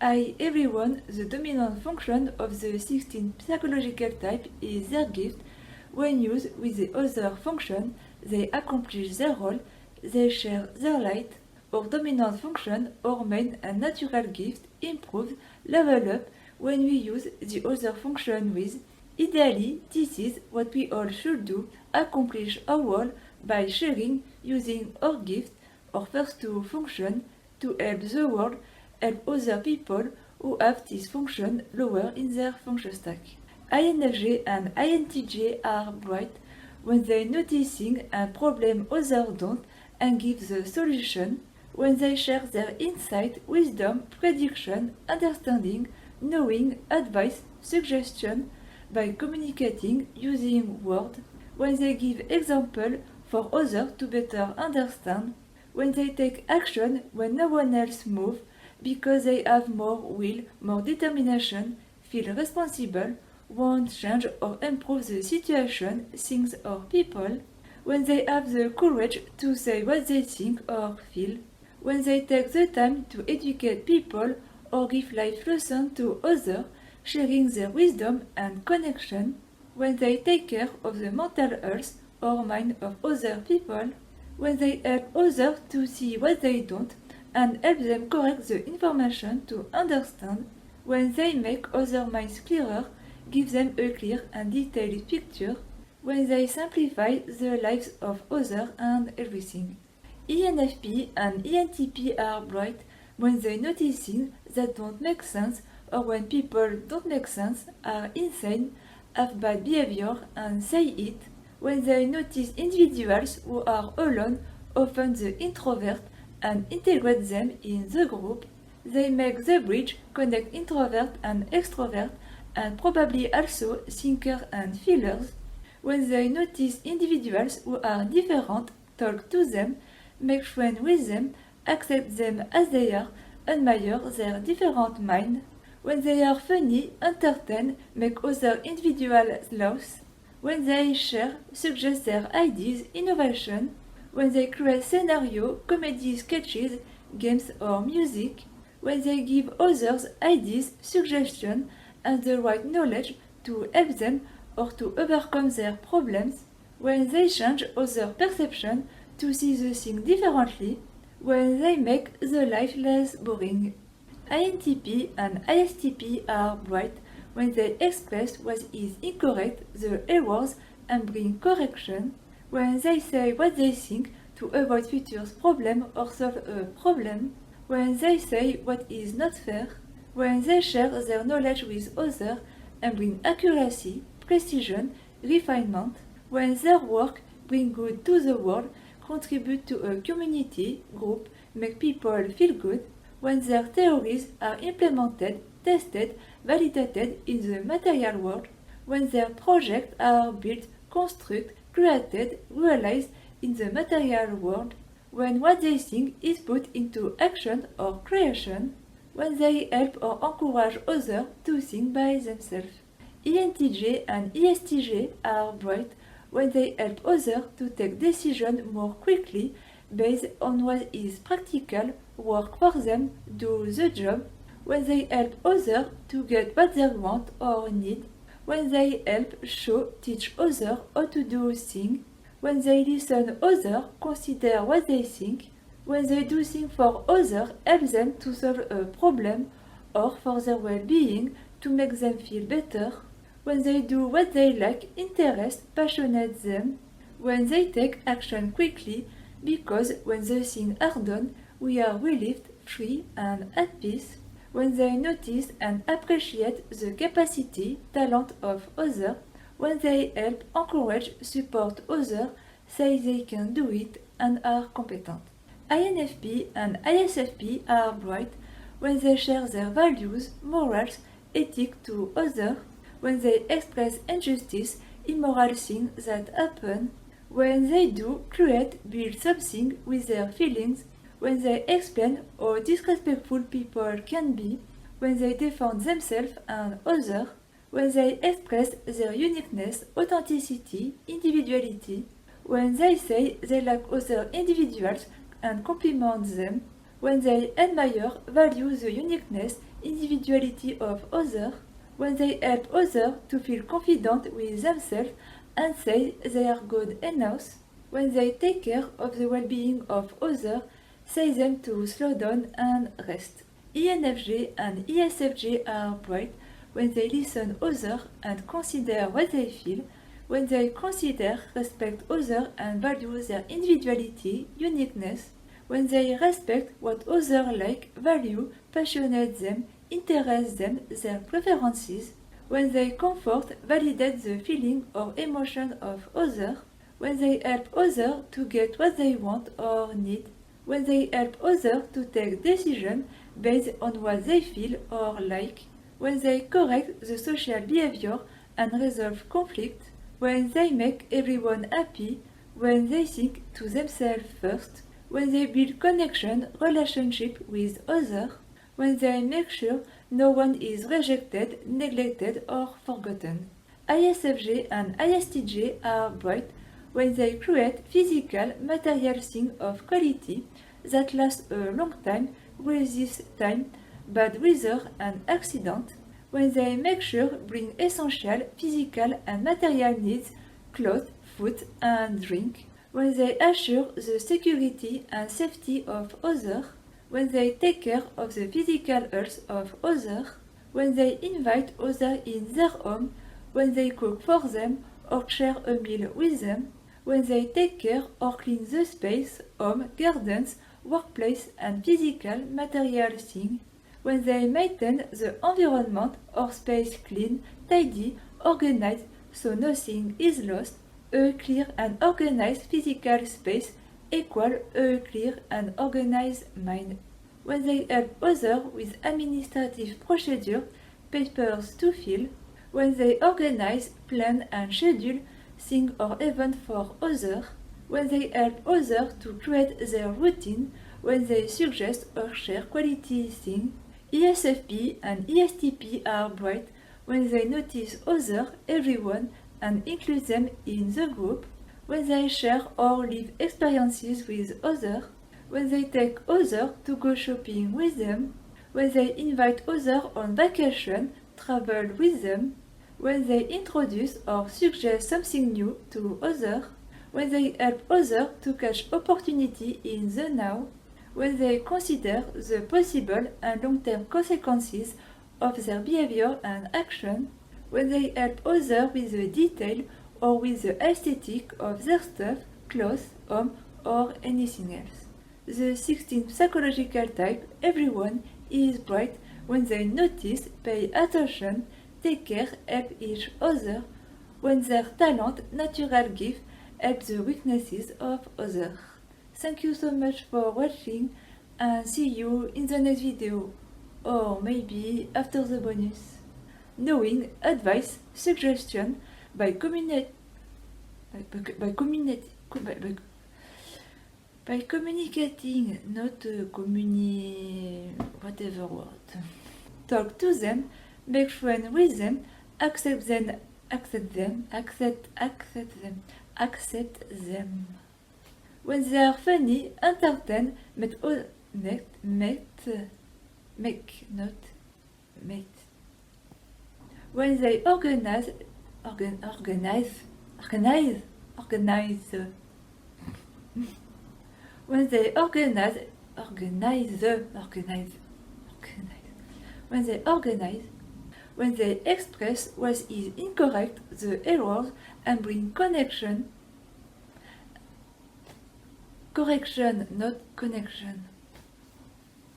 Hi everyone, the dominant function of the 16 psychological type is their gift. When used with the other function, they accomplish their role, they share their light, or dominant function or main and natural gift improves, level up when we use the other function with. Ideally, this is what we all should do, accomplish our role by sharing, using our gift, our first two functions, to help the world, help other people who have this function lower in their function stack. INFJ and INTJ are bright when they noticing a problem others don't and give the solution, when they share their insight, wisdom, prediction, understanding, knowing, advice, suggestion by communicating using words, when they give example for others to better understand, when they take action when no one else moves because they have more will, more determination, feel responsible, want change or improve the situation, things or people, when they have the courage to say what they think or feel, when they take the time to educate people or give life lessons to others, sharing their wisdom and connection, when they take care of the mental health or mind of other people, when they help others to see what they don't and help them correct the information to understand, when they make other minds clearer, give them a clear and detailed picture, when they simplify the lives of others and everything. ENFP and ENTP are bright when they noticing that don't make sense or when people don't make sense, are insane, have bad behavior and say it, when they notice individuals who are alone, often the introvert, and integrate them in the group, they make the bridge, connect introvert and extrovert, and probably also thinkers and feelers, when they notice individuals who are different, talk to them, make friends with them, accept them as they are, admire their different mind, when they are funny, entertain, make other individuals laugh, when they share, suggest their ideas, innovation, when they create scenario, comedy sketches, games or music, when they give others ideas, suggestions, and the right knowledge to help them or to overcome their problems, when they change other perception to see the thing differently, when they make the life less boring. INTP and ISTP are bright when they express what is incorrect, the errors, and bring correction, when they say what they think to avoid future problem or solve a problem, when they say what is not fair, when they share their knowledge with others and bring accuracy, precision, refinement, when their work bring good to the world, contribute to a community, group, make people feel good, when their theories are implemented, tested, validated in the material world, when their projects are built, constructed, created, realized in the material world, when what they think is put into action or creation, when they help or encourage others to think by themselves. ENTJ and ESTJ are bright when they help others to take decisions more quickly based on what is practical, work for them, do the job, when they help others to get what they want or need, when they help show, teach others how to do things, when they listen others, consider what they think, when they do things for others, help them to solve a problem or for their well-being to make them feel better, when they do what they like, interest, passionate them, when they take action quickly, because when the things are done, we are relieved, free and at peace, when they notice and appreciate the capacity, talent of others, when they help, encourage, support others, say they can do it and are competent. INFP and ISFP are bright when they share their values, morals, ethics to others, when they express injustice, immoral things that happen, when they do, create, build something with their feelings, when they explain how disrespectful people can be, when they defend themselves and others, when they express their uniqueness, authenticity, individuality, when they say they like other individuals and compliment them, when they admire, value the uniqueness, individuality of others, when they help others to feel confident with themselves and say they are good enough, when they take care of the well-being of others, say them to slow down and rest. INFJ and ESFJ are bright when they listen others and consider what they feel, when they consider, respect others and value their individuality, uniqueness, when they respect what others like, value, passionate them, interest them, their preferences, when they comfort, validate the feeling or emotion of others, when they help others to get what they want or need, when they help others to take decisions based on what they feel or like, when they correct the social behavior and resolve conflict, when they make everyone happy, when they think to themselves first, when they build connection, relationship with others, when they make sure no one is rejected, neglected or forgotten. ISFJ and ISTJ are bright when they create physical, material things of quality that last a long time, resist time, bad weather and accident, when they make sure bring essential physical and material needs, clothes, food and drink, when they assure the security and safety of others, when they take care of the physical health of others, when they invite others in their home, when they cook for them or share a meal with them, when they take care or clean the space, home, gardens, workplace and physical material things, when they maintain the environment or space clean, tidy, organized so nothing is lost, a clear and organized physical space equal a clear and organized mind. When they help others with administrative procedures, papers to fill, when they organize, plan and schedule things or events for others, when they help others to create their routine, when they suggest or share quality things. ESFP and ESTP are bright when they notice others, everyone, and include them in the group, when they share or live experiences with others, when they take others to go shopping with them, when they invite others on vacation, travel with them, when they introduce or suggest something new to others, when they help others to catch opportunity in the now, when they consider the possible and long-term consequences of their behavior and action, when they help others with the detail or with the aesthetic of their stuff, clothes, home, or anything else. The 16th psychological type, everyone, is bright when they notice, pay attention, take care, help each other, when their talent, natural gift, help the weaknesses of others. Thank you so much for watching and see you in the next video, or maybe after the bonus. Knowing, advice, suggestion by communicating, not whatever word. Talk to them, make friends with them, accept them. When they are funny, entertain, when they organize, when they organize, when they express what is incorrect, the errors, and bring correction, not connection.